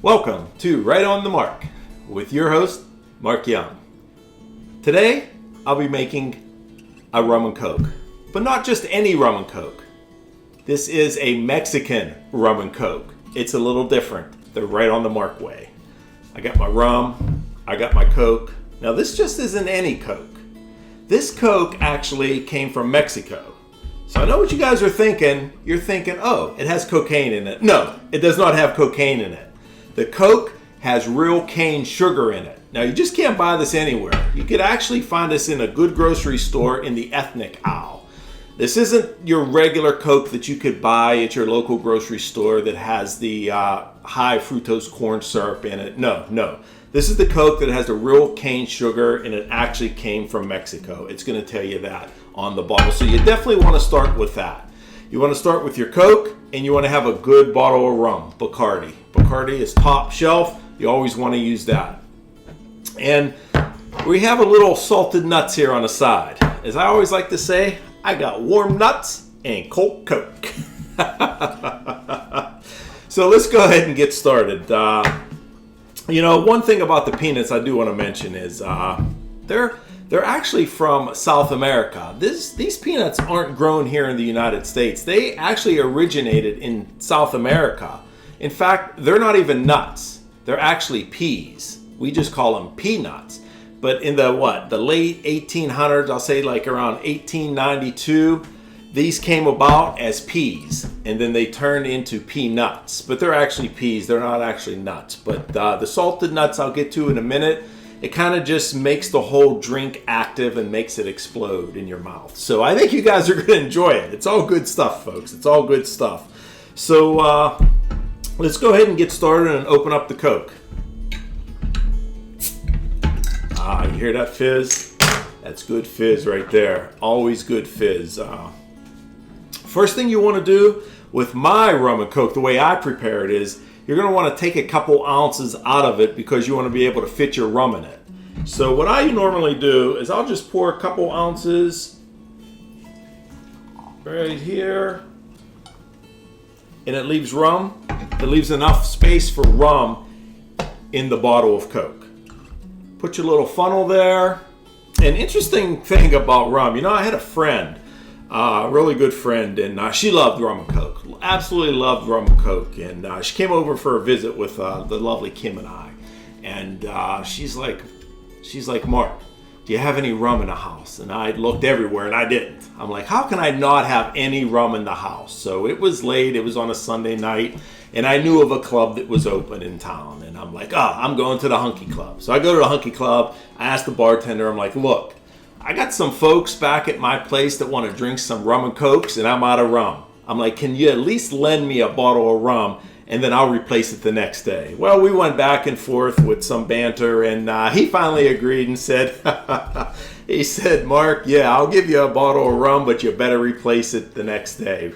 Welcome to Right on the Mark with your host, Mark Young. Today, I'll be making a rum and coke, but not just any rum and coke. This is a Mexican rum and coke. It's a little different, the Right on the Mark way. I got my rum, I got my coke. Now this just isn't any coke. This coke actually came from Mexico. So I know what you guys are thinking. You're thinking, oh, it has cocaine in it. No, it does not have cocaine in it. The Coke has real cane sugar in it. Now, you just can't buy this anywhere. You could actually find this in a good grocery store in the ethnic aisle. This isn't your regular Coke that you could buy at your local grocery store that has the high fructose corn syrup in it. No. This is the Coke that has the real cane sugar, and it actually came from Mexico. It's going to tell you that on the bottle. So you definitely want to start with that. You want to start with your Coke, and you want to have a good bottle of rum, Bacardi. Bacardi is top shelf. You always want to use that. And we have a little salted nuts here on the side. As I always like to say, I got warm nuts and cold Coke. So let's go ahead and get started. One thing about the peanuts I do want to mention is they're actually from South America. These peanuts aren't grown here in the United States. They actually originated in South America. In fact, they're not even nuts. They're actually peas. We just call them peanuts. But in the late 1800s, I'll say like around 1892, these came about as peas, and then they turned into peanuts. But they're actually peas. They're not actually nuts. But the salted nuts I'll get to in a minute. It kind of just makes the whole drink active and makes it explode in your mouth. So I think you guys are going to enjoy it. It's all good stuff, folks. It's all good stuff. So let's go ahead and get started and open up the Coke. You hear that fizz? That's good fizz right there. Always good fizz. First thing you want to do with my rum and Coke, the way I prepare it is, you're going to want to take a couple ounces out of it because you want to be able to fit your rum in it. So what I normally do is I'll just pour a couple ounces right here, and it leaves rum. It leaves enough space for rum in the bottle of Coke. Put your little funnel there. An interesting thing about rum, I had a friend, a really good friend, and she loved rum and Coke. Absolutely loved rum and Coke. And she came over for a visit with the lovely Kim and I. And she's like, Mark, do you have any rum in the house? And I looked everywhere and I didn't. I'm like, how can I not have any rum in the house? So it was late. It was on a Sunday night. And I knew of a club that was open in town. And I'm like, I'm going to the Hunky Club. So I go to the Hunky Club. I asked the bartender, I'm like, look, I got some folks back at my place that want to drink some rum and Cokes, and I'm out of rum. I'm like, can you at least lend me a bottle of rum, and then I'll replace it the next day? Well, we went back and forth with some banter, and he finally agreed and said, he said, Mark, yeah, I'll give you a bottle of rum, but you better replace it the next day.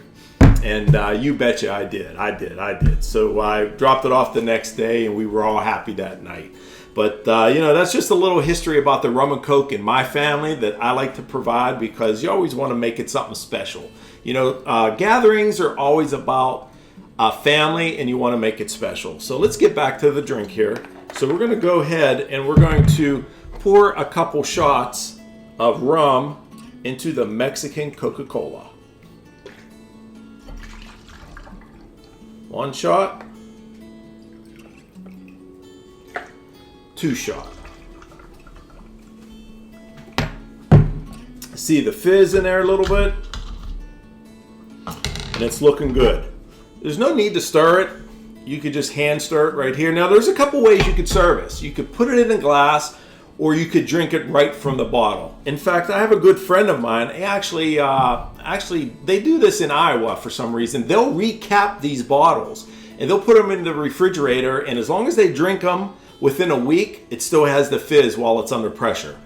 And you betcha I did. So I dropped it off the next day, and we were all happy that night. But, that's just a little history about the rum and Coke in my family that I like to provide because you always want to make it something special. Gatherings are always about family, and you want to make it special. So let's get back to the drink here. So we're going to go ahead and we're going to pour a couple shots of rum into the Mexican Coca-Cola. 1 shot. 2 shot. See the fizz in there a little bit? And it's looking good. There's no need to stir it. You could just hand stir it right here. Now there's a couple ways you could serve this. You could put it in a glass, or you could drink it right from the bottle. In fact, I have a good friend of mine. Actually, they do this in Iowa for some reason. They'll recap these bottles, and they'll put them in the refrigerator, and as long as they drink them within a week, it still has the fizz while it's under pressure,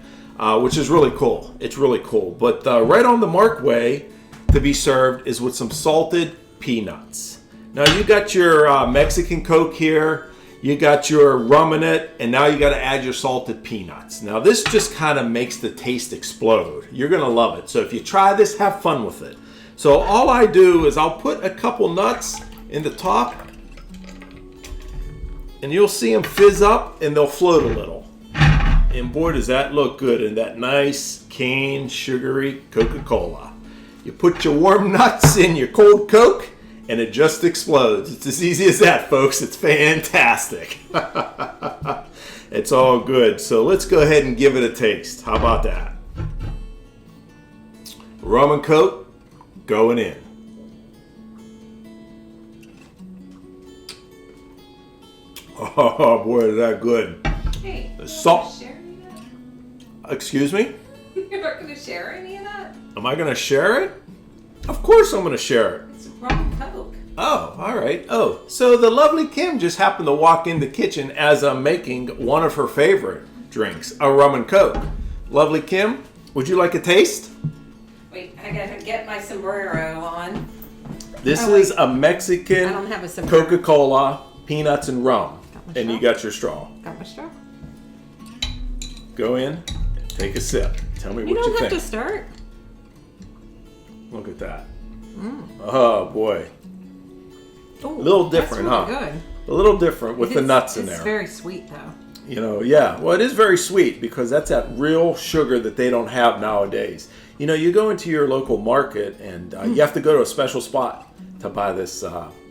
which is really cool. It's really cool. But Right on the Mark way to be served is with some salted peanuts. Now you got your Mexican Coke here. You got your rum in it, and now you got to add your salted peanuts. Now this just kind of makes the taste explode. You're going to love it. So if you try this, have fun with it. So all I do is I'll put a couple nuts in the top, and you'll see them fizz up and they'll float a little. And boy, does that look good in that nice cane sugary Coca-Cola. You put your warm nuts in your cold Coke and it just explodes. It's as easy as that, folks. It's fantastic. It's all good. So let's go ahead and give it a taste. How about that? Rum and Coke going in. Oh boy, is that good. Hey, The salt. share any of that? Excuse me? You're not going to share any of that? Am I going to share it? Of course I'm going to share it. It's rum and Coke. Oh, all right. Oh, so the lovely Kim just happened to walk in the kitchen as I'm making one of her favorite drinks, a rum and Coke. Lovely Kim, would you like a taste? Wait, I got to get my sombrero on. This Oh, is wait. a Mexican I don't have a sombrero. Coca-Cola, peanuts and rum. Got my And you straw? got your straw. Got my straw? Go in, take a sip. Tell me You what don't you have think. to start. Look at that. Oh boy. Ooh, A little different, that's huh? really good. A little different with the nuts in It's there. very sweet, though. You know, yeah. Well, it is very sweet because that's that real sugar that they don't have nowadays. You know, you go into your local market and you have to go to a special spot to buy this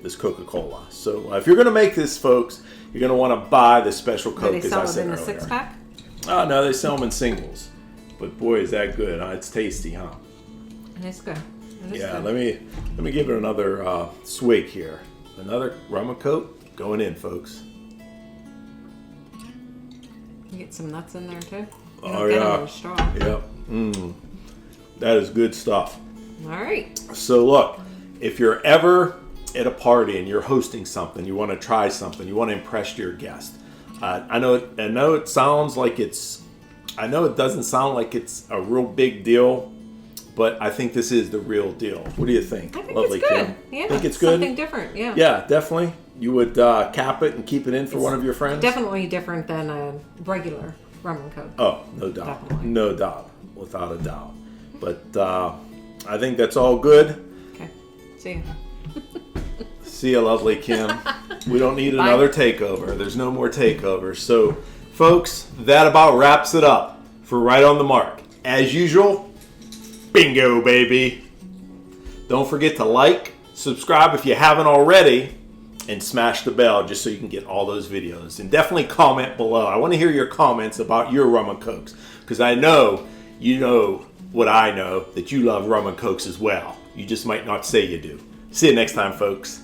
this Coca-Cola. So if you're going to make this, folks, you're going to want to buy the special Do Coke, they as sell I it said in a earlier. 6-pack? Oh, no, they sell them in singles. But boy, is that good. Huh? It's tasty, huh? It's good. It is Yeah, good. let me give it another swig here. Another rum and Coke going in, folks. You get some nuts in there, too? You Oh, don't get yeah. them in a straw. Yep. That is good stuff. All right. So look, if you're ever at a party and you're hosting something, you want to try something, you want to impress your guest. I know it sounds like I know it doesn't sound like it's a real big deal, but I think this is the real deal. What do you think? I think Lovely it's good. Kim? Yeah, Think it's good? Something different, yeah. Yeah, definitely. You would cap it and keep it in for one of your friends? Definitely different than a regular rum and Coke. Oh, no doubt. Definitely. No doubt. Without a doubt. But I think that's all good. Okay. See you. See ya, lovely Kim. We don't need Bye. another takeover. There's no more takeovers. So, folks, that about wraps it up for Right on the Mark. As usual, bingo, baby. Don't forget to like, subscribe if you haven't already, and smash the bell just so you can get all those videos. And definitely comment below. I want to hear your comments about your rum and Cokes, because I know you know what I know, that you love rum and Cokes as well. You just might not say you do. See you next time, folks.